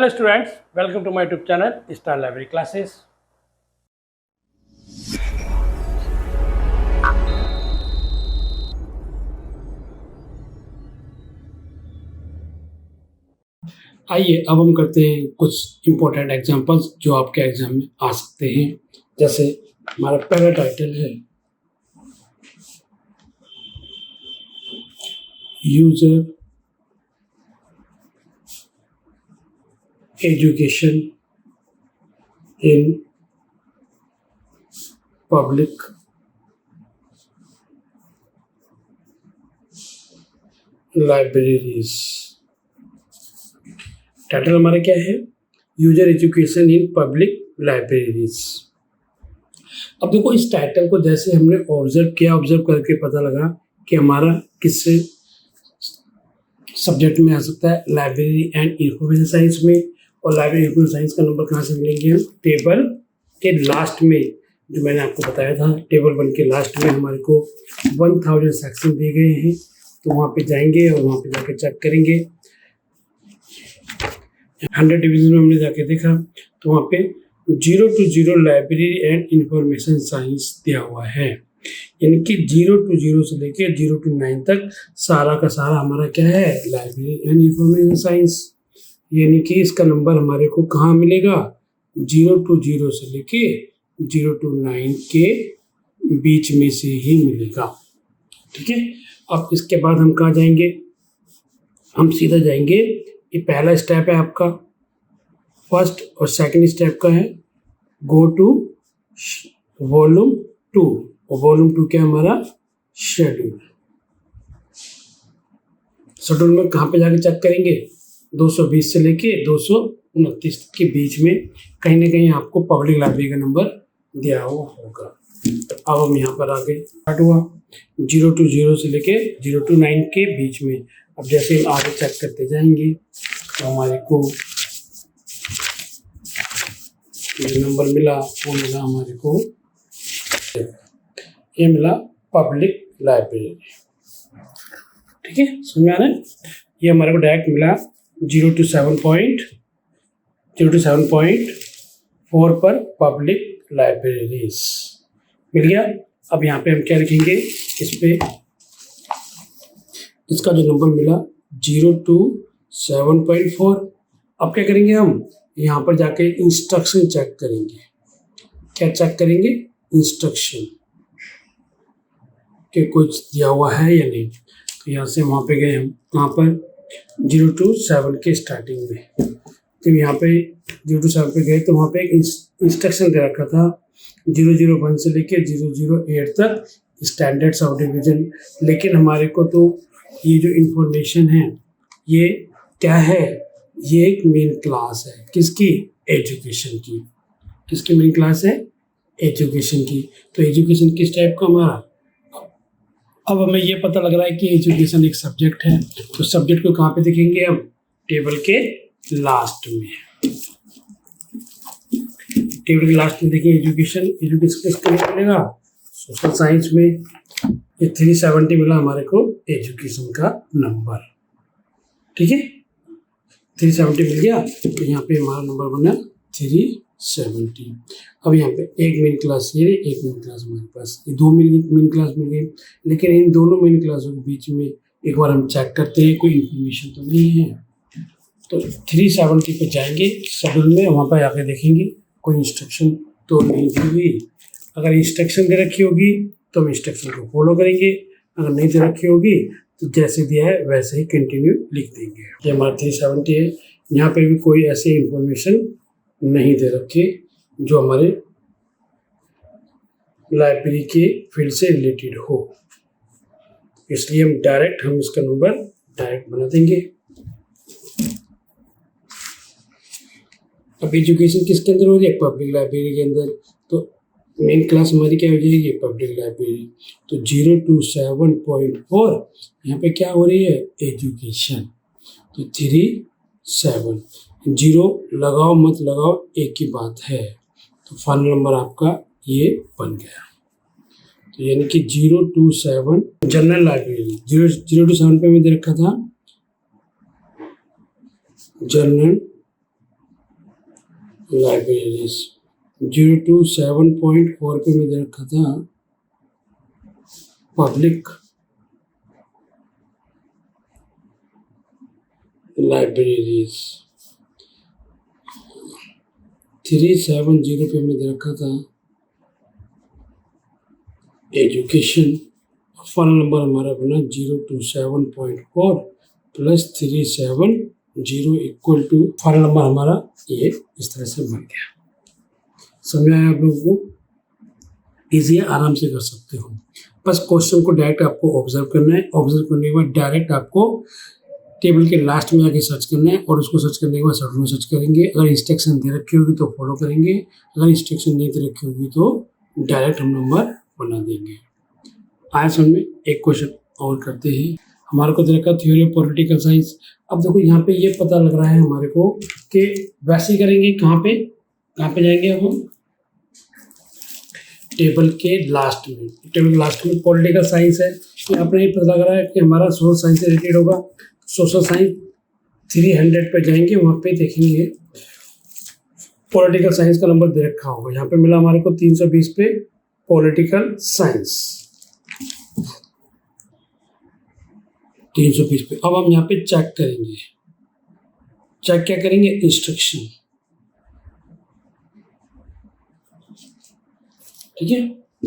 Hello students, welcome to my YouTube channel Star Library Classes. आइए अब हम करते हैं कुछ इम्पोर्टेंट एग्जांपल्स जो आपके एग्जाम में आ सकते हैं। जैसे हमारा पहला टाइटल है user education in public libraries. Title हमारा क्या है? User education in public libraries. अब देखो इस टाइटल को जैसे हमने ऑब्जर्व करके पता लगा कि हमारा किससे सब्जेक्ट में आ सकता है, लाइब्रेरी एंड इंफॉर्मेशन साइंस में। और लाइब्रेरी इंफॉर्मेशन साइंस का नंबर कहाँ से मिलेंगे? हम टेबल के लास्ट में, जो मैंने आपको बताया था, टेबल 1 के लास्ट में हमारे को 1000 सेक्शन दिए गए हैं। तो वहाँ पे जाएंगे और वहाँ पे जाके चेक करेंगे। 100 डिवीजन में हमने जाके देखा तो वहाँ पे 0 to 0 library and information science दिया हुआ है। यानी कि 0 to 0 से लेके 0 to 9 तक सारा का सारा हमारा क्या है? Library and information science. यानी कि इसका नंबर हमारे को कहाँ मिलेगा? 0 to 0 से लेके 0 to 9 के बीच में से ही मिलेगा। ठीक है। अब इसके बाद हम कहाँ जाएंगे? हम सीधा जाएंगे, ये पहला स्टेप है आपका, फर्स्ट, और सेकंड स्टेप का है गो टू वॉल्यूम 2। और वॉल्यूम 2 क्या हमारा? शेड्यूल। शेड्यूल में कहाँ पे जाके चेक करेंगे? 220 से लेके 229 के बीच में कहीं ना कहीं आपको पब्लिक लाइब्रेरी का नंबर दिया हुआ होगा। अब हम यहाँ पर आगे स्टार्ट हुआ 0 to 0 से लेके 0 to 9 के बीच में। अब जैसे हम आगे चेक करते जाएंगे तो हमारे को जो नंबर मिला वो मिला हमारे को, ये मिला पब्लिक लाइब्रेरी। ठीक है, समझ में आ रहा है? ये हमारे को डायरेक्ट मिला 0 to 7.4 पर पब्लिक लाइब्रेरीज मिल गया। अब यहाँ पे हम क्या लिखेंगे? इस पे इसका जो नंबर मिला 0 to 7.4। अब क्या करेंगे? हम यहाँ पर जाके इंस्ट्रक्शन चेक करेंगे। क्या चेक करेंगे? इंस्ट्रक्शन के कुछ दिया हुआ है या नहीं। तो यहाँ से वहाँ पे गए हम, कहाँ पर? 0 to 7 के स्टार्टिंग में। तो यहाँ पे 0 to 7 पे गए तो वहाँ पे एक इंस्ट्रक्शन दे रखा था 001 से लेके 008 तक स्टैंडर्ड सब डिवीजन। लेकिन हमारे को तो ये जो इंफॉर्मेशन है ये क्या है? ये एक मेन क्लास है। किसकी? एजुकेशन की। किसकी मेन क्लास है? एजुकेशन की। तो एजुकेशन किस टाइप का हमारा? अब हमें ये पता लग रहा है कि एजुकेशन एक सब्जेक्ट है। तो सब्जेक्ट को कहाँ पे देखेंगे हम? टेबल के लास्ट में। टेबल के लास्ट में देखिए एजुकेशन। एजुकेशन किसका मिलेगा? सोशल साइंस में। ये 370 मिला हमारे को एजुकेशन का नंबर। ठीक है, 370 मिल गया। तो यहाँ पे हमारा नंबर बना 370। अब यहाँ पे एक मेन क्लास, ये एक मेन क्लास हमारे पास, ये 2 मेन क्लास मिल गई। लेकिन इन दोनों मेन क्लासों के बीच में एक बार हम चेक करते हैं कोई इन्फॉर्मेशन तो नहीं है। तो 370 पे जाएंगे शेड्यूल में, वहाँ पर आके देखेंगे कोई इंस्ट्रक्शन तो नहीं दी हुई। अगर इंस्ट्रक्शन दे रखी होगी तो हम इंस्ट्रक्शन को फॉलो करेंगे, अगर नहीं दे रखी होगी तो जैसे दिया है वैसे ही कंटिन्यू लिख देंगे। ये हमारा 370 है। यहाँ पे भी कोई ऐसी इंफॉर्मेशन नहीं दे रखी जो हमारे लाइब्रेरी के फील्ड से रिलेटेड हो, इसलिए हम इसका नंबर डायरेक्ट बना देंगे। अब एजुकेशन किसके अंदर हो रही है? पब्लिक लाइब्रेरी के अंदर। तो मेन क्लास हमारी क्या हो जाएगी? Public library. तो 0 to 7.4 यहाँ पे क्या हो रही है? एजुकेशन। तो 37 0 लगाओ मत लगाओ एक ही बात है। तो फाइनल नंबर आपका ये बन गया। तो यानी कि 0 to 7 जनरल लाइब्रेरी। 0 to 7 पे मैं दे रखा था जनरल लाइब्रेरीज 027.4 पे मैं दे रखा था पब्लिक लाइब्रेरीज, 370 पे मैं दे रखा था एजुकेशन। फाइनल नंबर हमारा बना 027.4 plus 370 equal to final number हमारा ये इस तरह से बन गया। समझ आया आप लोगों को? इजी है, आराम से कर सकते हो। बस क्वेश्चन को डायरेक्ट आपको ऑब्जर्व करना है। ऑब्जर्व करने के बाद डायरेक्ट आपको टेबल के लास्ट में जाके सर्च करना है और उसको सर्च करने के बाद सर्च में सर्च करेंगे। अगर इंस्ट्रक्शन दे रखी होगी तो फॉलो करेंगे, अगर इंस्ट्रक्शन नहीं दे रखी होगी तो डायरेक्ट हम नंबर बना देंगे। आया समझ में? एक क्वेश्चन और करते हैं। हमारे को दे रखा थ्योरी ऑफ पॉलिटिकल साइंस। अब देखो यहाँ पे ये पता लग रहा है हमारे को कि वैसे ही करेंगे। कहाँ पे जाएंगे अब हम? टेबल के लास्ट में। टेबल के लास्ट में पॉलिटिकल साइंस है। यहाँ पर ये पता लग रहा है कि हमारा सोशल साइंस से रिलेटेड होगा। सोशल साइंस 300 पे जाएंगे, वहाँ पे देखेंगे पॉलिटिकल साइंस का नंबर दे रखा होगा। यहाँ पे मिला हमारे को 320 पे पॉलिटिकल साइंस, 320 पे। अब हम यहाँ पे चेक करेंगे। चेक क्या करेंगे? इंस्ट्रक्शन। ठीक है,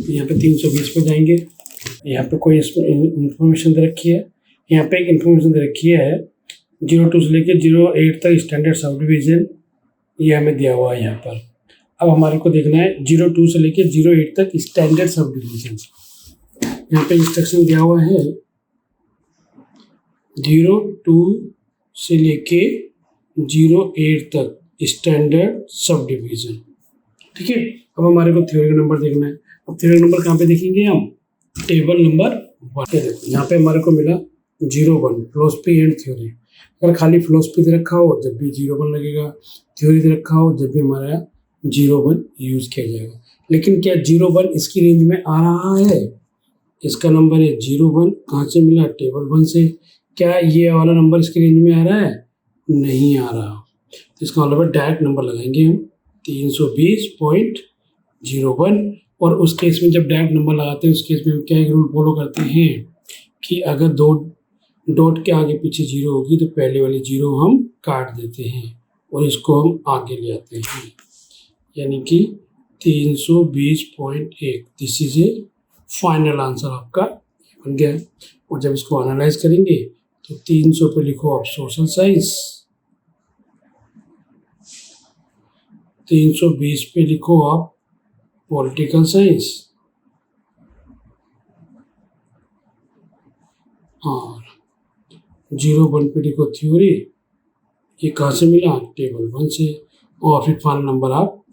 यहाँ पे 320 पे जाएंगे। यहाँ पे कोई इंफॉर्मेशन दे रखी है। यहाँ पे एक इंफॉर्मेशन दे रखी है 02 से लेके 08 तक स्टैंडर्ड सब डिवीजन, ये हमें दिया हुआ है यहाँ पर। अब हमारे को देखना है 02 से लेके 08 तक स्टैंडर्ड सब डिवीजन। यहाँ पे इंस्ट्रक्शन दिया हुआ है 02 से लेके 08 तक स्टैंडर्ड सब डिवीजन। ठीक है, अब हमारे को थ्योरी का नंबर देखना है। अब थ्योरी का नंबर कहाँ पे देखेंगे हम? टेबल नंबर 1 पे देखो। यहाँ पे हमारे को मिला 01 फिलोसफी एंड थ्योरी। अगर खाली फिलोसफी दे रखा हो जब भी 01 लगेगा, थ्योरी दे रखा हो जब भी हमारा 01 यूज किया जाएगा। लेकिन क्या 01 इसकी रेंज में आ रहा है? इसका नंबर है 01, कहाँ से मिला? टेबल 1 से। क्या ये वाला नंबर इसकी रेंज में आ रहा है? नहीं आ रहा। तो इसका मतलब डायरेक्ट नंबर लगाएंगे हम 320.01। और उस केस में जब डायरेक्ट नंबर लगाते हैं उस केस में हम क्या एक रूल फॉलो करते हैं कि अगर 2 डॉट के आगे पीछे 0 होगी तो पहले वाली 0 हम काट देते हैं और इसको हम आगे ले आते हैं, यानी कि 320.1। This is a final answer आपका बन गया। और जब इसको एनालाइज करेंगे तो 300 पे लिखो आप सोशल साइंस, 320 पे लिखो आप पॉलिटिकल साइंस और 01 पे लिखो थ्योरी। ये कहाँ से मिला? टेबल 1 से। और फिर फाइनल नंबर आप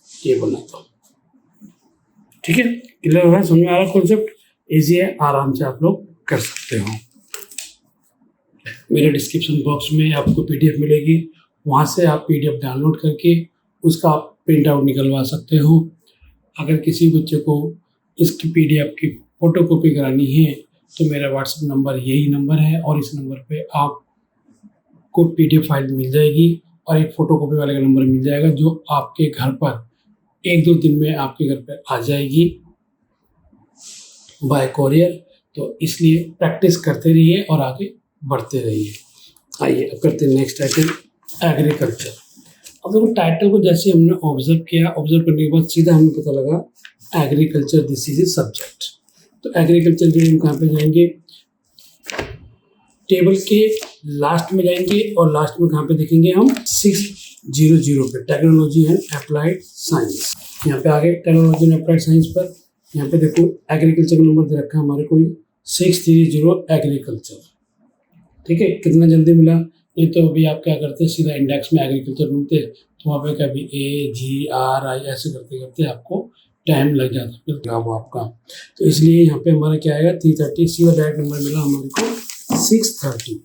ये बना दो। ठीक है, क्लियर हो रहा है? समझ में आ रहा है कॉन्सेप्ट? इजी है, आराम से आप लोग कर सकते हो। मेरे डिस्क्रिप्शन बॉक्स में आपको पीडीएफ मिलेगी, वहाँ से आप पीडीएफ डाउनलोड करके उसका आप प्रिंट आउट निकलवा सकते हो। अगर किसी बच्चे को इसकी पीडीएफ की फ़ोटोकॉपी करानी है तो मेरा व्हाट्सएप नंबर यही नंबर है और इस नंबर पे आपको पीडीएफ फाइल मिल जाएगी और एक फ़ोटोकॉपी वाले का नंबर मिल जाएगा जो आपके घर पर 1-2 दिन में आपके घर पर आ जाएगी बाय कोरियर। तो इसलिए प्रैक्टिस करते रहिए और आगे बढ़ते रहिए। आइए अब करते हैं नेक्स्ट आइटम, एग्रीकल्चर। अब देखो टाइटल को जैसे हमने ऑब्जर्व किया, ऑब्जर्व करने के बाद सीधा हमें पता लगा agriculture this is a subject. तो एग्रीकल्चर के लिए हम कहाँ पे जाएंगे? टेबल के लास्ट में जाएंगे और लास्ट में कहाँ पे देखेंगे हम? 600 पे टेक्नोलॉजी एंड अप्लाइड साइंस। यहाँ पे आगे टेक्नोलॉजी एंड अप्लाइड साइंस पर यहाँ पे देखो एग्रीकल्चर का नंबर दे रखा है हमारे को 630 एग्रीकल्चर। ठीक है, कितना जल्दी मिला? नहीं तो अभी आप क्या करते, सीधा इंडेक्स में एग्रीकल्चर ढूंढते तो वहाँ पे कभी AGRI ऐसे करते करते आपको टाइम लग जाता, फिर वो आपका। तो इसलिए यहाँ पे हमारा क्या आएगा? 330। सीधा डायरेक्ट नंबर मिला हमारे को 630।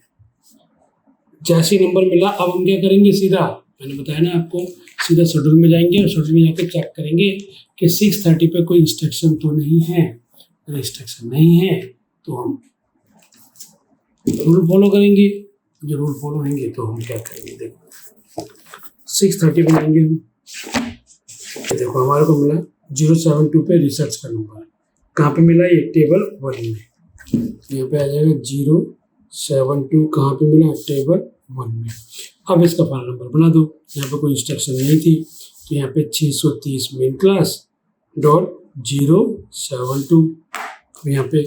जैसे नंबर मिला अब हम क्या करेंगे? सीधा मैंने बताया ना आपको, सीधा शेड्यूल में जाएंगे और शेड्यूल में जाकर चेक करेंगे कि 630 पे कोई इंस्ट्रक्शन तो नहीं है। अगर इंस्ट्रक्शन नहीं है तो हम रूल फॉलो करेंगे। जो रूल फॉलो होंगे तो हम क्या करेंगे? देखो 630 पे जाएंगे हम, देखो हमारे को मिला 072 पे रिसर्च का नंबर, कहाँ पे मिला ये टेबल 1 में, यहाँ पे आ जाएगा 072 कहाँ पे मिला टेबल 1 में। अब इसका फाइनल नंबर बना दो, यहाँ पे कोई इंस्ट्रक्शन नहीं थी तो यहाँ पे 630 मेन क्लास डॉट 072, यहाँ पे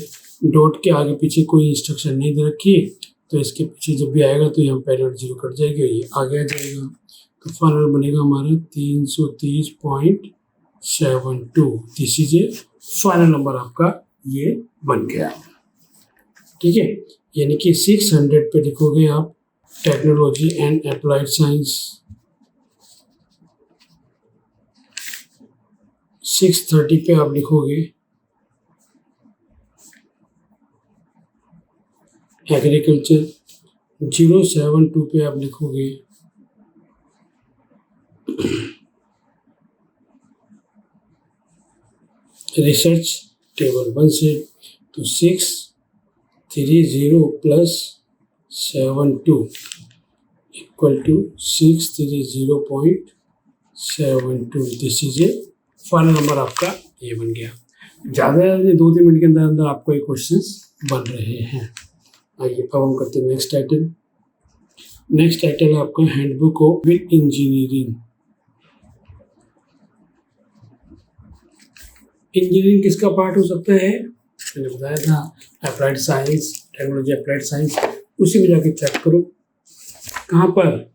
डॉट के आगे पीछे कोई इंस्ट्रक्शन नहीं दे रखी तो इसके पीछे जब भी आएगा तो यहाँ पहले और 0 कट जाएगी और ये आगे आ जाएगा, तो फाइनल बनेगा हमारा 330.72। This is a final number आपका ये बन गया। ठीक है, यानी कि 600 पे लिखोगे आप टेक्नोलॉजी एंड अप्लाइड साइंस, 630 पे आप लिखोगे एग्रीकल्चर, 072 पे आप लिखोगे रिसर्च टेबल 1 से, तो 630 plus 72 equal to 630.72। This is a final number आपका ये बन गया। ज़्यादा 2-3 मिनट के अंदर अंदर आपको ये क्वेश्चन बन रहे हैं। आइए अब हम करते हैं नेक्स्ट टाइटल। नेक्स्ट टाइटल है आपका handbook of civil engineering. Engineering किसका पार्ट हो सकता है, मैंने बताया था applied science, technology applied science, उसी में जाके चेक करो कहाँ पर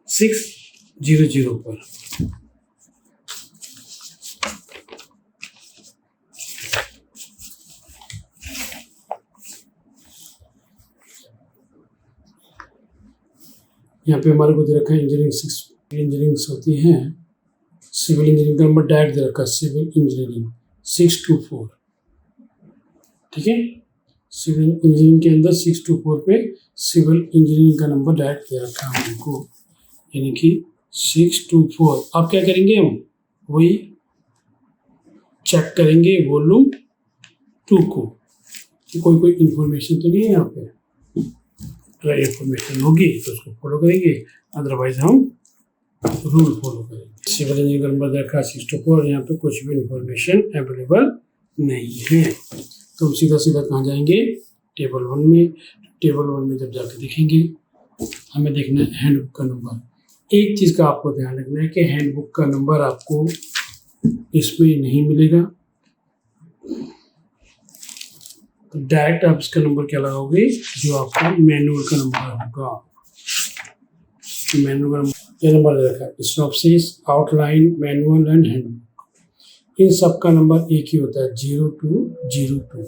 600 पर। यहाँ पे हमारे को दे रखा है इंजीनियरिंग 6 इंजीनियरिंग होती हैं, सिविल इंजीनियरिंग का नंबर डायरेक्ट दे रखा है सिविल इंजीनियरिंग 624। ठीक है, सिविल इंजीनियरिंग के अंदर 624 पे सिविल इंजीनियरिंग का नंबर डायरेक्ट दे रखा है हमको, यानी कि 624। अब क्या करेंगे हम वही चेक करेंगे वॉल्यूम 2 को कि कोई इंफॉर्मेशन तो नहीं है यहाँ पे, अगर इंफॉर्मेशन होगी तो उसको फॉलो करेंगे, अदरवाइज हम रूल फॉलो करेंगे। सिविल इंजीनियरिंग का नंबर देखा 624, यहाँ पे कुछ भी इंफॉर्मेशन अवेलेबल नहीं है तो हम सीधा सीधा कहाँ जाएंगे टेबल 1 में। टेबल 1 में जब जाकर देखेंगे हमें देखना है हैंडबुक का नंबर। एक चीज़ का आपको ध्यान रखना है कि हैंडबुक का नंबर आपको इसमें नहीं मिलेगा, तो डायरेक्ट आप इसका नंबर क्या लगाओगे जो आपका मैनुअल का नंबर होगा। मैनुअल का नंबर ये नंबर दे रखा है synopsis, outline, manual and handbook, इन सब का नंबर एक ही होता है 0202।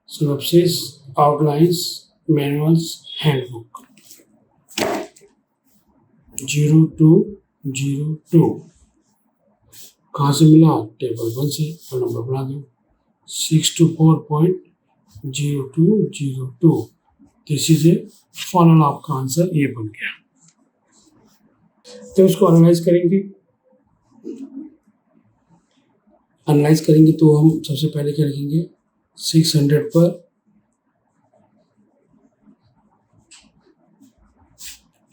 Synopsis, outlines, manuals, handbook 0202। कहाँ से मिला टेबल 1 से, और नंबर बना दो 624.0202। दिस इज ए फाइनल आपका आंसर ये बन गया। तो इसको एनालाइज करेंगे तो हम सबसे पहले क्या लिखेंगे 600 पर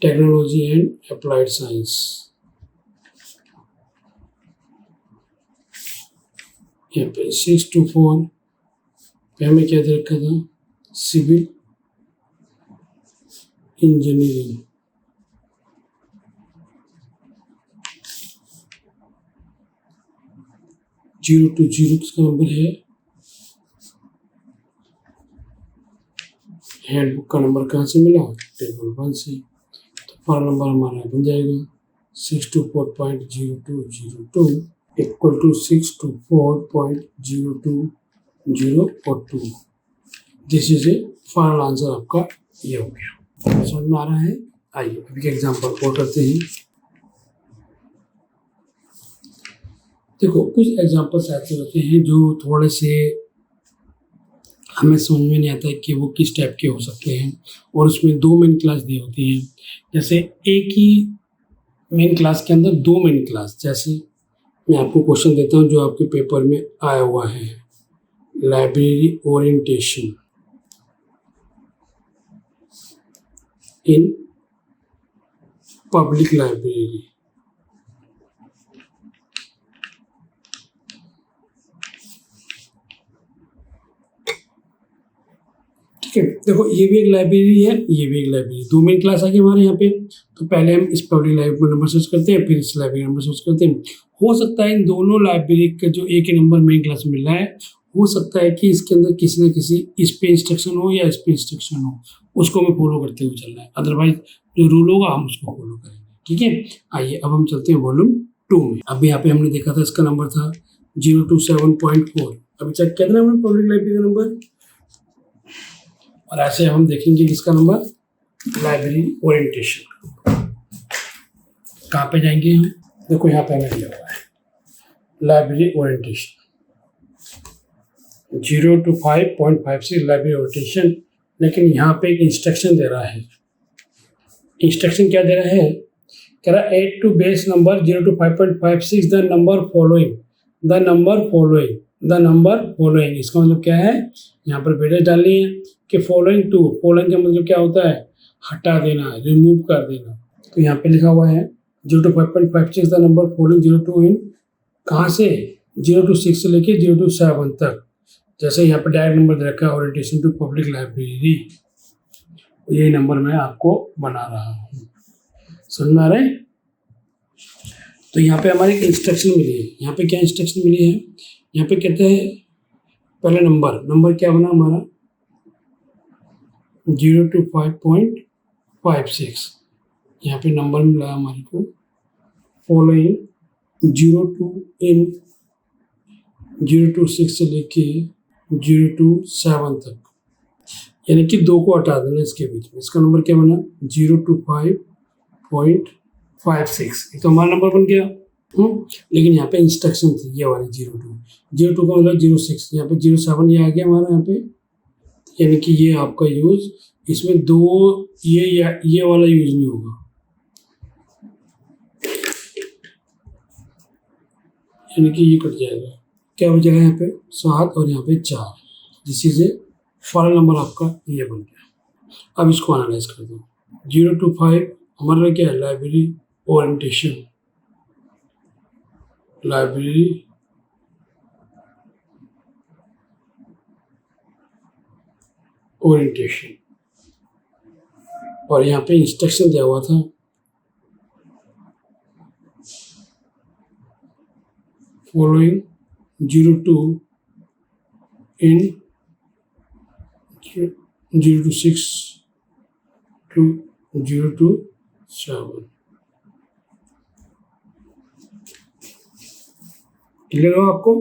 टेक्नोलॉजी एंड अप्लाइड साइंस, यहाँ पे 624 पे हमें क्या दे रखा था civil engineering, zero two zero किसका नंबर है हैंडबुक का नंबर कहाँ से मिला टेबल 1 से, तो फॉर्म नंबर हमारा बन जाएगा 624.0202 equal to 624.0202। This is a final answer आपका ये हो गया। समझ में आ रहा है? आइए अभी के एग्जाम्पल और करते हैं। देखो कुछ एग्जाम्पल्स ऐसे होते हैं जो थोड़े से हमें समझ में नहीं आता है कि वो किस टाइप के हो सकते हैं, और उसमें 2 मेन क्लास दी होती हैं। जैसे एक ही मेन क्लास के अंदर 2 मेन क्लास, जैसे मैं आपको क्वेश्चन देता हूँ जो आपके पेपर में आया हुआ है, library orientation in public library. ठीक है, देखो ये भी एक लाइब्रेरी है, ये भी एक लाइब्रेरी, दो मेन क्लास आ गई हमारे यहाँ पे। तो पहले हम इस पब्लिक लाइब्रेरी का नंबर सर्च करते हैं, फिर इस लाइब्रेरी नंबर सर्च करते हैं। हो सकता है इन दोनों लाइब्रेरी का जो एक ही नंबर मेन क्लास मिल रहा है, हो सकता है कि इसके अंदर किसी न किसी इस पे इंस्ट्रक्शन हो या इस पे इंस्ट्रक्शन हो, उसको हमें फॉलो करते हुए चलना है। अदरवाइज जो रूल होगा हम उसको फॉलो करेंगे। ठीक है, आइए अब हम चलते हैं वॉल्यूम 2 में। अब यहाँ पे हमने देखा था इसका नंबर था 027.4। अभी चेक किया था ना हमने पब्लिक लाइब्रेरी का नंबर, और ऐसे हम देखेंगे किसका नंबर, लाइब्रेरी ओरिएंटेशन। कहाँ पे जाएंगे हम, देखो यहाँ पे हमें दिया हुआ है लाइब्रेरी ओरिएंटेशन 025.56 लाइब्रेरी ओरिएंटेशन। लेकिन यहाँ पे एक इंस्ट्रक्शन दे रहा है। इंस्ट्रक्शन क्या दे रहा है, कह रहा है add to base number 025.56 the number following, the number following, the number following. इसका मतलब क्या है, यहाँ पर वैल्यूज डालनी है कि फॉलोइंग टू, फॉलोइंग का मतलब क्या होता है, हटा देना, रिमूव कर देना। तो यहाँ पे लिखा हुआ है 025.56 द नंबर फॉलोइंग 02 इन, कहाँ से, 026 से लेके 027 तक। जैसे यहाँ पे डायरेक्ट नंबर दे रखा है ओरिएंटेशन टू पब्लिक लाइब्रेरी, यही नंबर मैं आपको बना रहा हूँ। समझ में आ रहा है। तो यहाँ पे हमारे एक इंस्ट्रक्शन मिली है। यहाँ पे क्या इंस्ट्रक्शन मिली है, यहाँ पे कहते हैं पहले नंबर क्या बना हमारा 025.56। यहाँ पे नंबर मिला हमारे को फॉलोइंग 026 से लेके 027 तक, यानी कि 2 को हटा देना इसके बीच में। इसका नंबर क्या बना 025.56, ये तो हमारा नंबर बन गया। लेकिन यहाँ पे इंस्ट्रक्शन थी ये वाली 02 का मतलब 06, यहाँ पे 07 ये आ गया हमारा यहाँ पे, यानी कि ये आपका यूज इसमें 2 ये वाला यूज नहीं होगा, यानी कि ये कट जाएगा। क्या बचेगा यहाँ पे 7 और यहाँ पे 4, जिस से फाइनल नंबर आपका ये बन गया। अब इसको एनालाइज कर दो। 025 हमारा क्या है, लाइब्रेरी ओरिएंटेशन, लाइब्रेरी ओरिएंटेशन, और यहाँ पे इंस्ट्रक्शन दिया हुआ था फॉलोइंग 02 इन 026 to 027। क्लियर हो आपको।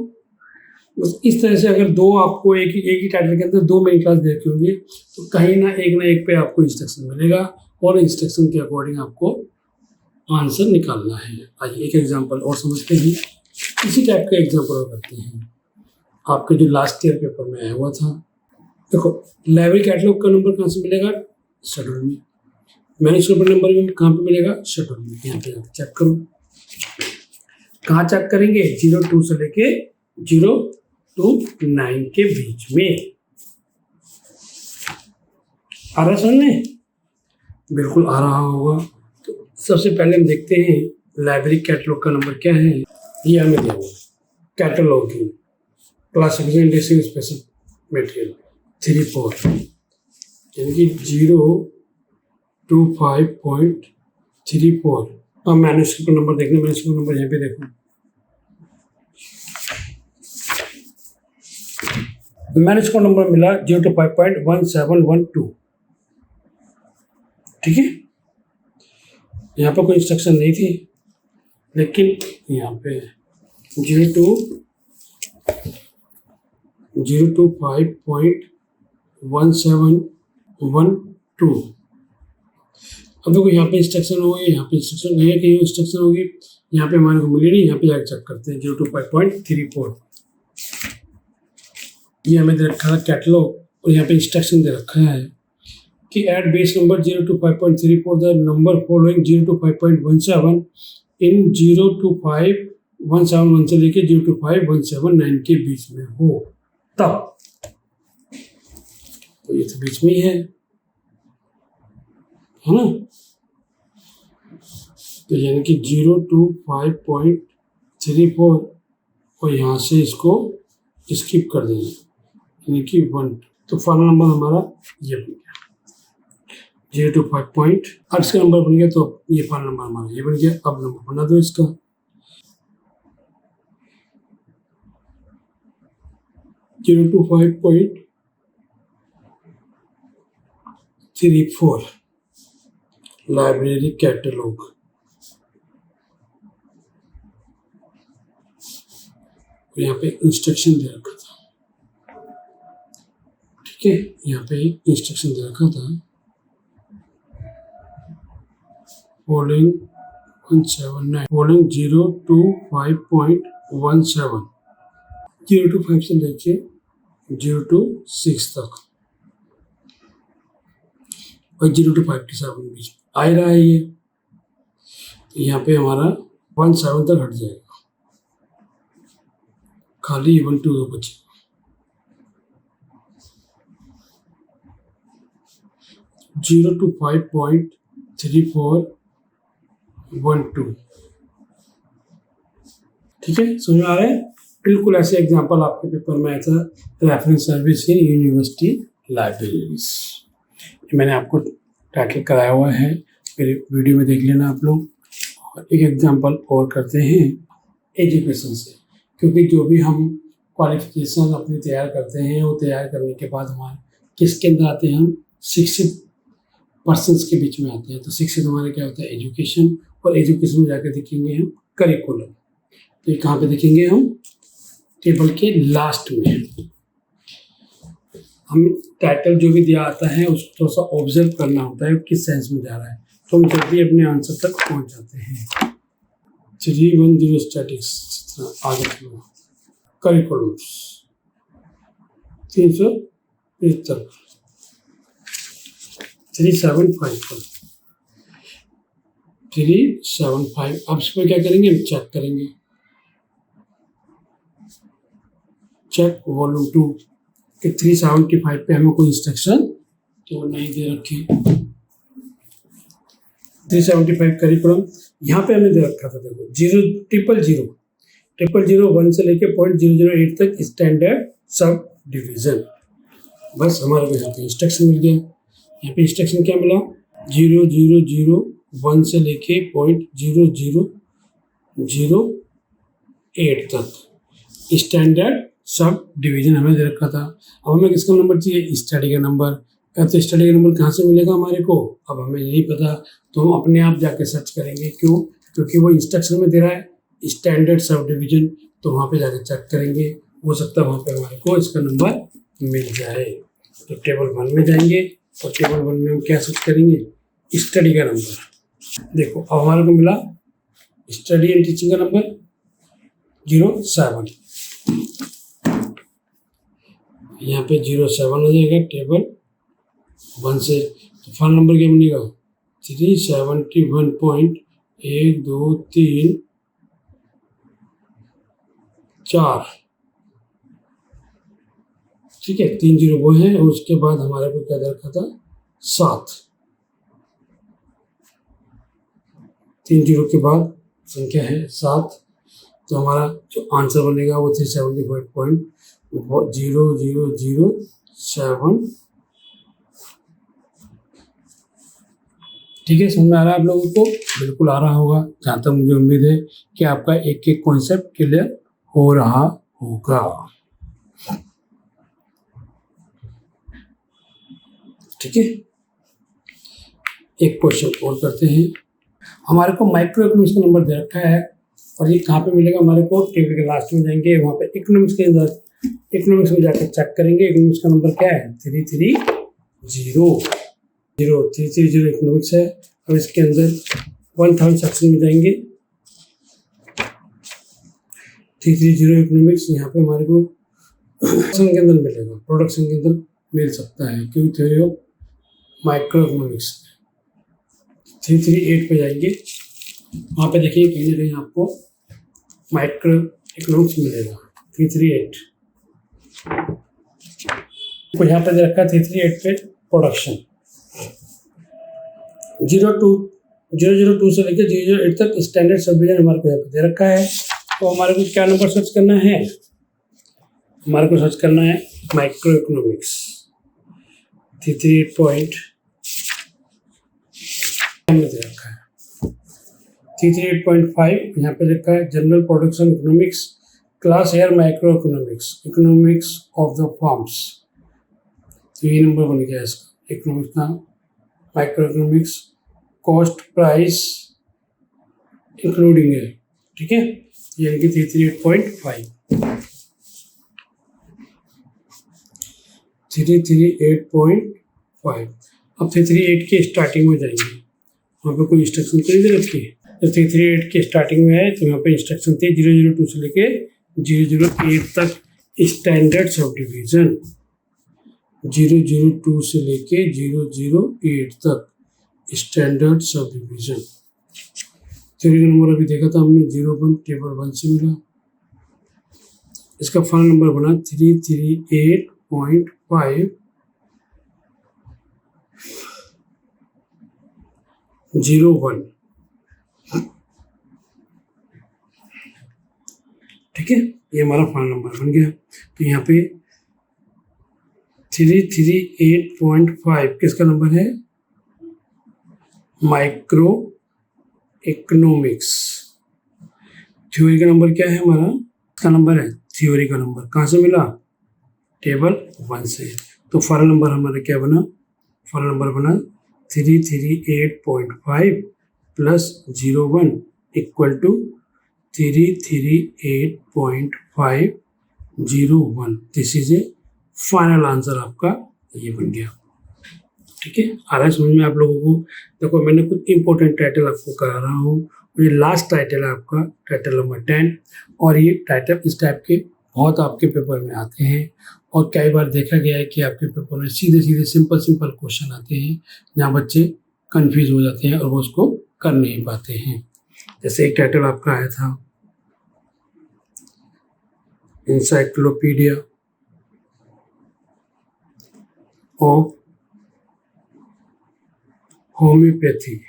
बस इस तरह से अगर दो आपको एक ही टाइटल के अंदर 2 मेन क्लास दे रखी होंगी, तो कहीं ना एक पे आपको इंस्ट्रक्शन मिलेगा, और इंस्ट्रक्शन के अकॉर्डिंग आपको आंसर निकालना है। आइए एक एग्जांपल और समझते हैं। इसी टाइप का एग्जांपल और करते हैं, आपके जो लास्ट ईयर पेपर में आया हुआ था। देखो लाइब्रेरी कैटलॉग का नंबर कहाँ से मिलेगा, शेड्यूल में। मैनेजमेंट नंबर भी कहाँ पे मिलेगा, शेड्यूल में। यहाँ पे आप चेक करो, कहाँ चेक करेंगे, 02 से लेके 029 के बीच में। आ रहा समझ में, बिल्कुल आ रहा होगा। तो सबसे पहले हम देखते हैं लाइब्रेरी कैटलॉग का नंबर क्या है। ये हमें दिया हुआ cataloguing classification indexing special material 34, यानी कि 025.34। अब मैन्युस्क्रिप्ट नंबर देखने, मैन्युस्क्रिप्ट नंबर यहाँ पे देखो, मैन्युस्क्रिप्ट नंबर मिला 025.1712। ठीक है, यहाँ पर कोई इंस्ट्रक्शन नहीं थी, लेकिन यहाँ पे 025.1712। अब देखो यहाँ पे इंस्ट्रक्शन होगी, यहाँ पे इंस्ट्रक्शन नहीं है, कहीं इंस्ट्रक्शन होगी, यहाँ पे हमारे को मिली नहीं। यहाँ पे जाकर चेक करते हैं 025.34, ये हमें दे रखा है कैटलॉग, और यहाँ पे इंस्ट्रक्शन दे रखा है कि at base number 025.34 the number following 025.17 in 025.171 से लेके 025.179 के बीच में हो तब। तो ये तो बीच में ही है ना। तो यानी कि 025.34 और यहाँ से इसको स्किप कर देंगे यानी कि 1। तो फाइनल नंबर हमारा ये बन गया 025 पॉइंट। अब इसका नंबर बन गया तो ये फाइनल नंबर हमारा ये बन गया। अब नंबर बना दो इसका 025.34 लाइब्रेरी कैटलॉग। यहाँ पे इंस्ट्रक्शन दे रखा था, ठीक है, यहाँ पे इंस्ट्रक्शन दे रखा था फॉलोइंग 179 फॉलोइंग 025.17 025 से लेके 026 तक और 025 के 7 बीच आ रहा है ये। तो यहाँ पे हमारा 17 तक हट जाएगा, खाली 1 2 बचे। जीरो टू 5.3412, ठीक है, समझ में आ रहा है। बिल्कुल ऐसे एग्जांपल आपके पेपर में आया था, reference service in university libraries. मैंने आपको टाइटल कराया हुआ है, मेरे वीडियो में देख लेना आप लोग। और एक एग्जांपल और करते हैं एजुकेशन से, क्योंकि जो भी हम क्वालिफिकेशन अपनी तैयार करते हैं वो तैयार करने के बाद हमारे किसके अंदर आते हैं, हम शिक्षित पर्सन्स के बीच में आते हैं। तो शिक्षित हमारे क्या होता है, एजुकेशन। और एजुकेशन में जाकर देखेंगे हम करिकुलम। तो ये कहाँ पे देखेंगे हम, टेबल के लास्ट में। हम टाइटल जो भी दिया आता है उसको थोड़ा सा ऑब्जर्व करना होता है किस सेंस में जा रहा है, तो हम जल्दी अपने आंसर तक पहुंच जाते हैं। 310 स्टैटिक्स आगे करिकुलम्स 375 375। अब इसमें क्या करेंगे, हम चेक करेंगे, चेक वॉल्यूम 2 के 375 पे हमें कोई इंस्ट्रक्शन तो नहीं दे रखी। 375 करिकुलम यहाँ पे हमें दे रखा था, देखो 00001 से लेके 0.008 तक स्टैंडर्ड सब डिवीजन। बस हमारे को यहाँ पे इंस्ट्रक्शन मिल गया। यहाँ पे इंस्ट्रक्शन क्या मिला, 0001 से लेके 0.0008 तक स्टैंडर्ड सब डिवीजन हमें दे रखा था। अब हमें किसका नंबर चाहिए, स्टडी का नंबर। तो स्टडी का नंबर कहाँ से मिलेगा हमारे को, अब हमें नहीं पता, तो हम अपने आप जाके सर्च करेंगे। क्यों, क्योंकि वो इंस्ट्रक्शन में दे रहा है स्टैंडर्ड सब डिवीजन, तो वहाँ पे जाके चेक करेंगे। हो सकता है वहाँ पे हमारे को इसका नंबर मिल जाए। तो टेबल 1 में जाएंगे और टेबल 1 में हम क्या सर्च करेंगे, स्टडी का नंबर। देखो अब हमारे को मिला स्टडी एंड टीचिंग का नंबर 07। यहाँ पे 07 हो जाएगा टेबल 1 से। तो फाइनल नंबर क्या बनेगा, 371.123.4, ठीक है, 3 0 वो है। और उसके बाद हमारे को क्या दे रखा था, 7। 3 0 के बाद संख्या है 7, तो हमारा जो आंसर बनेगा वो 375.0007। ठीक है, समझ में आ रहा है आप लोगों को, बिल्कुल आ रहा होगा। जहाँ तक मुझे उम्मीद है कि आपका एक एक कॉन्सेप्ट क्लियर हो रहा होगा। ठीक है, एक क्वेश्चन और करते हैं। हमारे को माइक्रो इकोनॉमिक्स का नंबर दे रखा है और ये कहाँ पे मिलेगा हमारे को, टेबल के लास्ट में जाएंगे, वहाँ पे इकोनॉमिक्स के अंदर इकोनॉमिक्स में जाकर चेक करेंगे। इकोनॉमिक्स का नंबर क्या है, 330 330 इकोनॉमिक्स है। अब इसके अंदर 1000 सेक्शन में जाएंगे, 330 इकोनॉमिक्स। यहाँ पे हमारे को प्रोडक्शन के अंदर मिलेगा, प्रोडक्शन के अंदर मिल सकता है, क्योंकि थ्योरी ऑफ माइक्रो इकोनॉमिक्स 338 पे जाएंगे, वहाँ पे देखिए कहीं ना कहीं आपको माइक्रो इकोनॉमिक्स मिलेगा 338। तो यहाँ पे दे रखा है 338 पे प्रोडक्शन। 02 002 से लेकर 008 तक स्टैंडर्ड सब डिवीजन हमारे को यहाँ पे दे रखा है। तो हमारे को क्या नंबर सर्च करना है, हमारे को सर्च करना है माइक्रो इकोनॉमिक्स 338 में दे रखा है 338.5 यहाँ पे रखा है general production economics class air micro economics of the forms. तो ये नंबर बन गया इसका इकोनॉमिक्स का micro economics cost price including है, ठीक है, यानी कि 338.5 338.5। अब 338 के स्टार्टिंग में जाएंगे, वहाँ पे कोई इंस्ट्रक्शन तो नहीं दे रखी है। जब 338 के स्टार्टिंग में है तो यहाँ पे इंस्ट्रक्शन थे 002 से लेके 008 तक स्टैंडर्ड सब डिवीजन, 002 से लेके 008 तक स्टैंडर्ड सब डिवीजन। थ्योरी का नंबर अभी देखा था हमने 01 टेबल 1 से मिला, इसका फाइनल नंबर बना 338.5 01, ठीक है, ये हमारा फाइनल नंबर बन गया। तो यहाँ पे 338.5 किसका नंबर है, माइक्रो इकोनॉमिक्स। थ्योरी का नंबर क्या है हमारा, इसका नंबर है थ्योरी का नंबर, कहाँ से मिला, टेबल 1 से। तो फाइनल नंबर हमारा क्या बना, फाइनल नंबर बना 338.5 plus 01 equal to 338.501। This is a final answer आपका ये बन गया, ठीक है। आ रहा है समझ में आप लोगों को। देखो मैंने कुछ इंपॉर्टेंट टाइटल आपको करा रहा हूँ, ये लास्ट टाइटल है आपका टाइटल नंबर 10, और ये टाइटल इस टाइप के बहुत आपके पेपर में आते हैं, और कई बार देखा गया है कि आपके पेपर में सीधे सीधे सिंपल क्वेश्चन आते हैं जहाँ बच्चे कंफ्यूज हो जाते हैं और वो उसको कर नहीं पाते हैं। जैसे एक टाइटल आपका आया था इंसाइक्लोपीडिया ऑफ होम्योपैथी,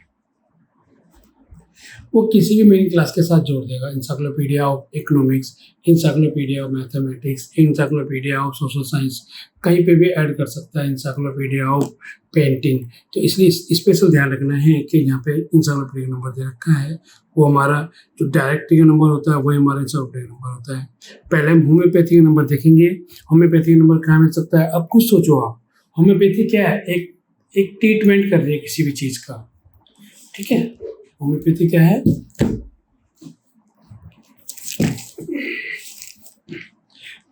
वो किसी भी मेन क्लास के साथ जोड़ देगा, encyclopedia of economics, encyclopedia of mathematics, encyclopedia of social science, कहीं पे भी ऐड कर सकता है, इंसाइक्लोपीडिया ऑफ पेंटिंग। तो इसलिए स्पेशल ध्यान रखना है कि यहाँ पे इंसाइक्लोपीडिया नंबर दे रखा है, वो हमारा जो डायरेक्टरी का नंबर होता है वही हमारा इंसाइक्लोपीडिया नंबर होता है। पहले हम होम्योपैथी का नंबर देखेंगे, होम्योपैथी का नंबर कहाँ मिल सकता है। अब कुछ सोचो आप, होम्योपैथी क्या है, एक ट्रीटमेंट कर रही है किसी भी चीज़ का, ठीक है। होम्योपैथी क्या है,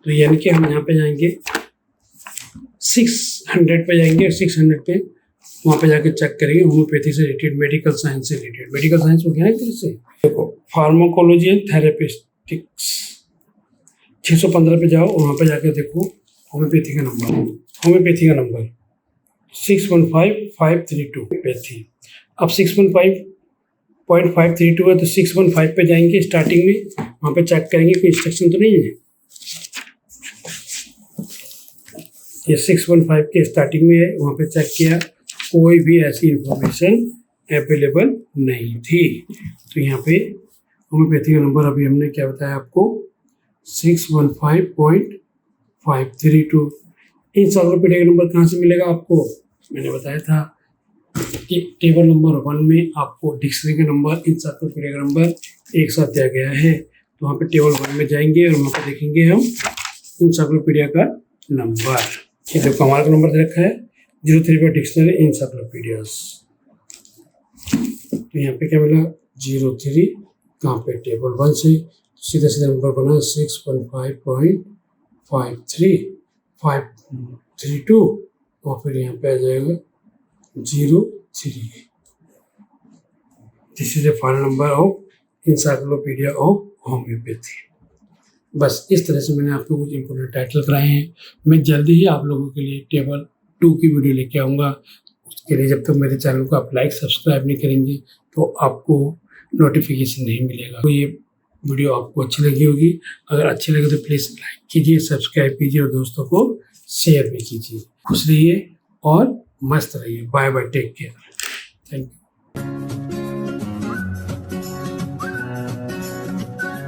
तो यानी कि हम यहाँ पे जाएंगे 600 पे जाएंगे, 600 पे वहाँ पे जाके चेक करेंगे होम्योपैथी से रिलेटेड, मेडिकल साइंस से रिलेटेड। मेडिकल साइंस हो गया ना किसी से, देखो फार्माकोलॉजी एंड थेरेपिस्टिक्स 615 पे जाओ, वहाँ पे जाके देखो होम्योपैथी का नंबर, होम्योपैथी का नंबर 615532 पैथी। अब 615532 है तो 615 पे जाएंगे स्टार्टिंग में, वहाँ पे चेक करेंगे कोई इंस्ट्रक्शन तो नहीं है। ये 615 के स्टार्टिंग में है, वहाँ पे चेक किया, कोई भी ऐसी इंफॉर्मेशन अवेलेबल नहीं थी। तो यहाँ पे होम्योपैथी का नंबर अभी हमने क्या बताया आपको 615.532। इंसाइक्लोपीडिया का नंबर कहाँ से मिलेगा आपको, मैंने बताया था कि टेबल नंबर 1 में आपको डिक्शनरी का नंबर, इंसाइक्लोपीडिया का नंबर एक साथ दिया गया है। तो वहाँ पे टेबल 1 में जाएंगे और वहाँ पे देखेंगे हम इंसाइक्लोपीडिया का नंबर। ये देखो हमारा नंबर दे रखा है 03 पर डिक्शनरी इंसाइक्लोपीडियाज। तो यहाँ पे क्या मिला 03, कहाँ पे टेबल 1 से सीधा सीधा नंबर बना 615.532 और फिर यहाँ पे आ जाएगा 03। This is the final number of encyclopedia of homeopathy. बस इस तरह से मैंने आपको कुछ इंपोर्टेंट टाइटल कराए हैं। मैं जल्दी ही आप लोगों के लिए टेबल 2 की वीडियो लेके आऊँगा। उसके लिए जब तक मेरे चैनल को आप लाइक सब्सक्राइब नहीं करेंगे तो आपको नोटिफिकेशन नहीं मिलेगा। तो ये वीडियो आपको अच्छी लगी होगी, अगर अच्छी लगे तो प्लीज़ लाइक कीजिए, सब्सक्राइब कीजिए और दोस्तों को शेयर भी कीजिए। खुश रहिए और मस्त रहिए। Bye bye, take care, thank you.